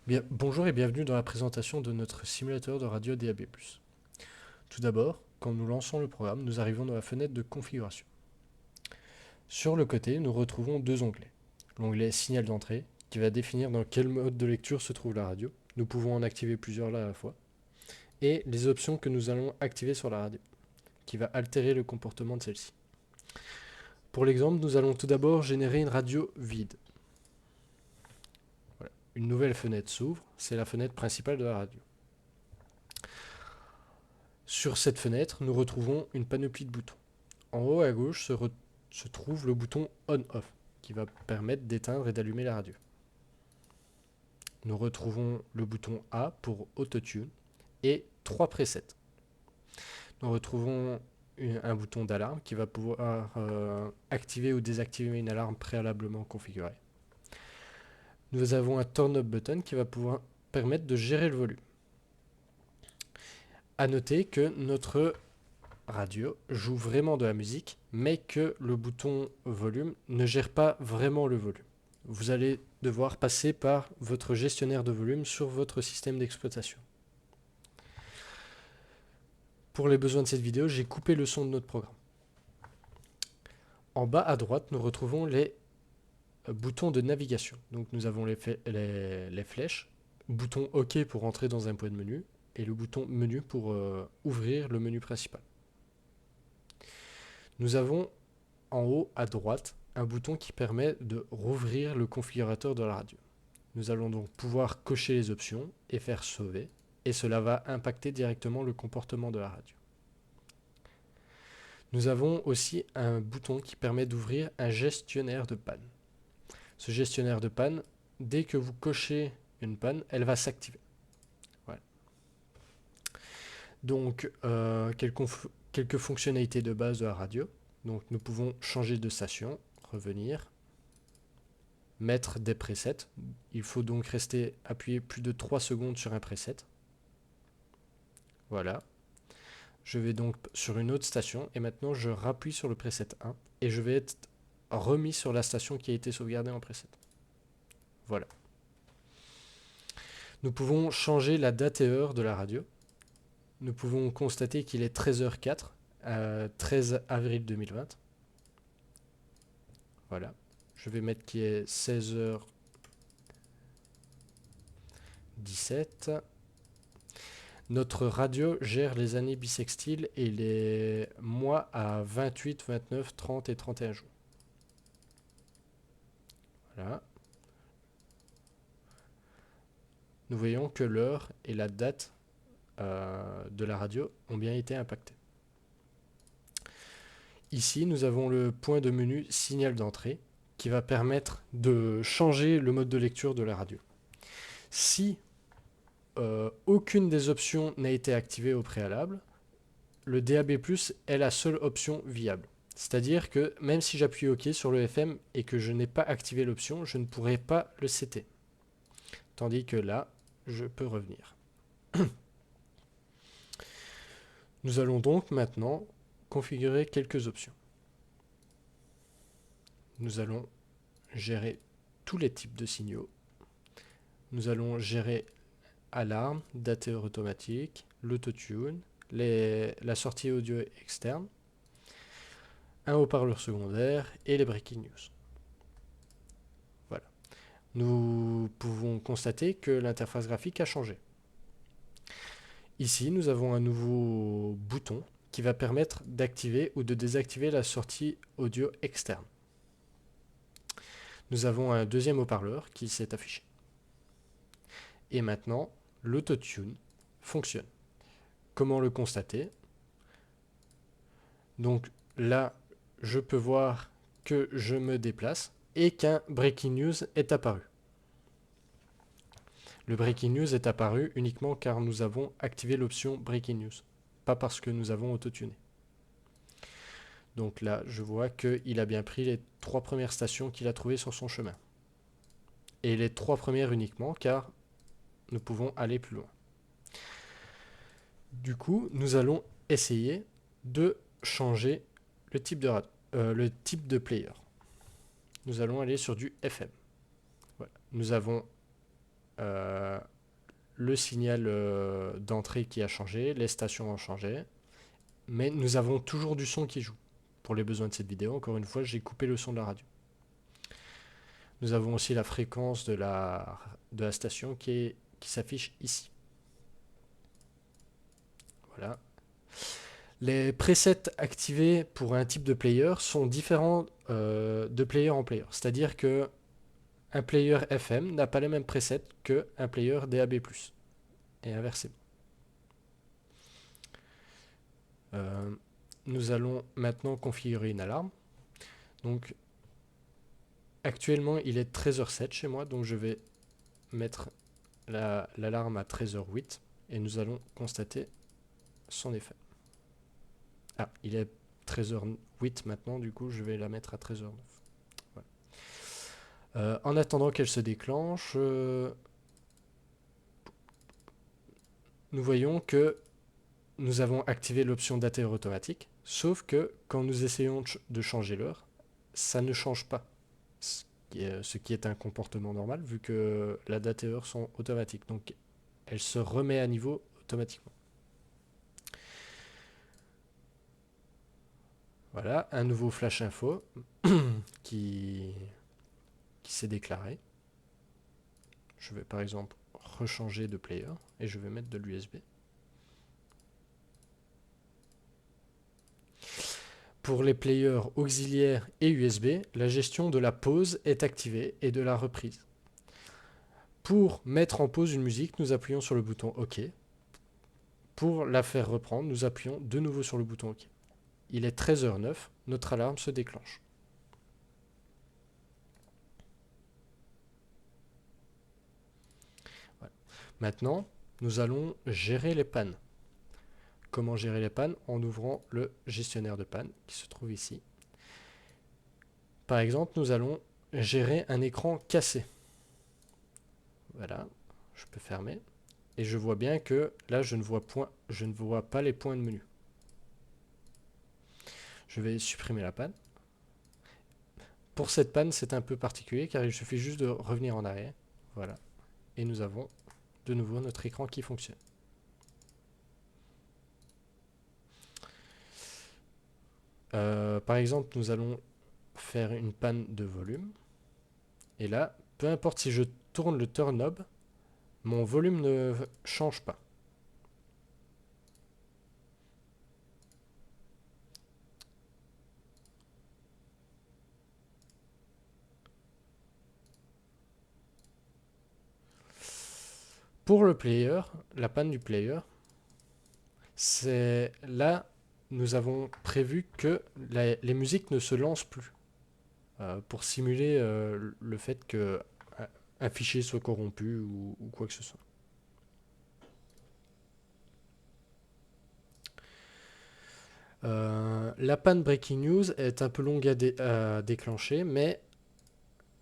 Bien, bonjour et bienvenue dans la présentation de notre simulateur de radio DAB+. Tout d'abord, quand nous lançons le programme, nous arrivons dans la fenêtre de configuration. Sur le côté, nous retrouvons deux onglets. L'onglet signal d'entrée, qui va définir dans quel mode de lecture se trouve la radio. Nous pouvons en activer plusieurs là à la fois. Et les options que nous allons activer sur la radio, qui va altérer le comportement de celle-ci. Pour l'exemple, nous allons tout d'abord générer une radio vide. Voilà. Une nouvelle fenêtre s'ouvre, c'est la fenêtre principale de la radio. Sur cette fenêtre, nous retrouvons une panoplie de boutons. En haut à gauche se trouve le bouton On-Off, qui va permettre d'éteindre et d'allumer la radio. Nous retrouvons le bouton A pour Autotune et trois presets. Nous retrouvons un bouton d'alarme qui va pouvoir activer ou désactiver une alarme préalablement configurée. Nous avons un Turn Up button qui va pouvoir permettre de gérer le volume. A noter que notre radio joue vraiment de la musique, mais que le bouton volume ne gère pas vraiment le volume. Vous allez devoir passer par votre gestionnaire de volume sur votre système d'exploitation. Pour les besoins de cette vidéo, j'ai coupé le son de notre programme. En bas à droite, nous retrouvons les boutons de navigation. Donc nous avons les flèches, bouton OK pour entrer dans un point de menu, et le bouton menu pour ouvrir le menu principal. Nous avons en haut à droite un bouton qui permet de rouvrir le configurateur de la radio. Nous allons donc pouvoir cocher les options et faire sauver, et cela va impacter directement le comportement de la radio. Nous avons aussi un bouton qui permet d'ouvrir un gestionnaire de panne. Ce gestionnaire de panne, dès que vous cochez une panne, elle va s'activer. Voilà. Donc, quelques fonctionnalités de base de la radio. Donc, nous pouvons changer de station, revenir, mettre des presets. Il faut donc rester appuyé plus de 3 secondes sur un preset. Voilà. Je vais donc sur une autre station et maintenant je rappuie sur le preset 1 et je vais être remis sur la station qui a été sauvegardée en preset. Voilà. Nous pouvons changer la date et heure de la radio. Nous pouvons constater qu'il est 13h04, 13 avril 2020. Voilà. Je vais mettre qu'il est 16h17. Notre radio gère les années bissextiles et les mois à 28, 29, 30 et 31 jours. Voilà. Nous voyons que l'heure et la date de la radio ont bien été impactés. Ici, nous avons le point de menu signal d'entrée qui va permettre de changer le mode de lecture de la radio. Si aucune des options n'a été activée au préalable, le DAB+ est la seule option viable. C'est-à-dire que même si j'appuie OK sur le FM et que je n'ai pas activé l'option, je ne pourrai pas le setter. Tandis que là, je peux revenir. Nous allons donc maintenant configurer quelques options. Nous allons gérer tous les types de signaux. Nous allons gérer alarme, date et heure automatique, l'autotune, la sortie audio externe, un haut-parleur secondaire et les breaking news. Voilà. Nous pouvons constater que l'interface graphique a changé. Ici, nous avons un nouveau bouton qui va permettre d'activer ou de désactiver la sortie audio externe. Nous avons un deuxième haut-parleur qui s'est affiché. Et maintenant, l'autotune fonctionne. Comment le constater? Donc là, je peux voir que je me déplace et qu'un breaking news est apparu. Le breaking news est apparu uniquement car nous avons activé l'option breaking news, pas parce que nous avons autotuné. Donc là, je vois qu'il a bien pris les 3 premières stations qu'il a trouvées sur son chemin. Et les 3 premières uniquement car nous pouvons aller plus loin. Du coup, nous allons essayer de changer le type de player. Nous allons aller sur du FM. Voilà. Nous avons le signal d'entrée qui a changé, les stations ont changé, mais nous avons toujours du son qui joue. Pour les besoins de cette vidéo, encore une fois, j'ai coupé le son de la radio. Nous avons aussi la fréquence de la station qui s'affiche ici. Voilà. Les presets activés pour un type de player sont différents de player en player. C'est-à-dire que un player FM n'a pas les mêmes presets qu'un player DAB+, et inversement. Nous allons maintenant configurer une alarme. Donc, actuellement, il est 13h07 chez moi, donc je vais mettre l'alarme à 13h08 et nous allons constater son effet. Ah, il est 13h08 maintenant, du coup, je vais la mettre à 13h09. Voilà. En attendant qu'elle se déclenche, nous voyons que nous avons activé l'option d'ATR automatique, sauf que quand nous essayons de changer l'heure, ça ne change pas. Ce qui est un comportement normal, vu que la date et heure sont automatiques. Donc, elle se remet à niveau automatiquement. Voilà, un nouveau flash info qui s'est déclaré. Je vais par exemple rechanger de player et je vais mettre de l'USB. Pour les players auxiliaires et USB, la gestion de la pause est activée et de la reprise. Pour mettre en pause une musique, nous appuyons sur le bouton OK. Pour la faire reprendre, nous appuyons de nouveau sur le bouton OK. Il est 13h09, notre alarme se déclenche. Voilà. Maintenant, nous allons gérer les pannes. Comment gérer les pannes? En ouvrant le gestionnaire de panne qui se trouve ici. Par exemple, nous allons gérer un écran cassé. Voilà, je peux fermer. Et je vois bien que là, je ne vois pas les points de menu. Je vais supprimer la panne. Pour cette panne, c'est un peu particulier car il suffit juste de revenir en arrière. Voilà. Et nous avons de nouveau notre écran qui fonctionne. Par exemple, nous allons faire une panne de volume. Et là, peu importe si je tourne le turn knob, mon volume ne change pas. Pour le player, la panne du player, c'est là, nous avons prévu que les musiques ne se lancent plus pour simuler le fait que un fichier soit corrompu ou quoi que ce soit. La panne Breaking News est un peu longue à déclencher, mais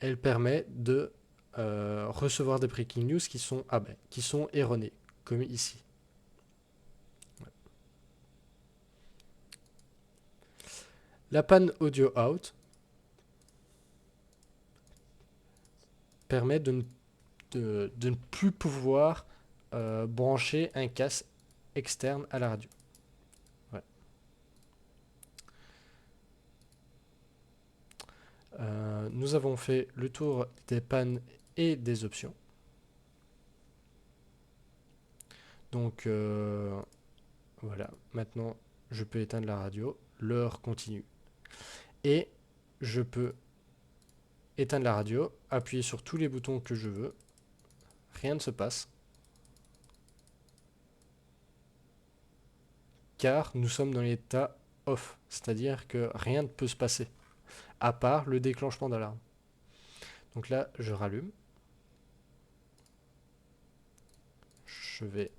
elle permet de recevoir des Breaking News qui sont erronées, comme ici. La panne Audio Out permet de ne plus pouvoir brancher un casque externe à la radio. Ouais. Nous avons fait le tour des pannes et des options. Donc voilà, maintenant je peux éteindre la radio, l'heure continue. Et je peux éteindre la radio, appuyer sur tous les boutons que je veux, rien ne se passe. Car nous sommes dans l'état off, c'est-à-dire que rien ne peut se passer, à part le déclenchement d'alarme. Donc là, je rallume. Je vais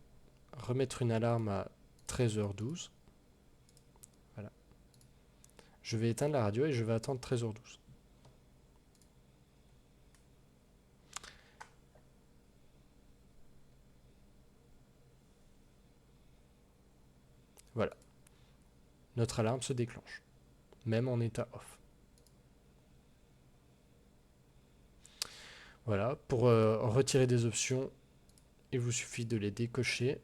remettre une alarme à 13h12. Voilà. Je vais éteindre la radio et je vais attendre 13h12. Voilà. Notre alarme se déclenche, même en état off. Voilà, pour retirer des options, il vous suffit de les décocher.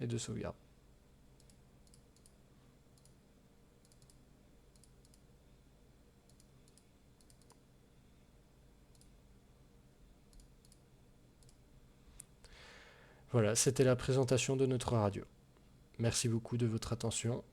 Et de sauvegarde. Voilà, c'était la présentation de notre radio. Merci beaucoup de votre attention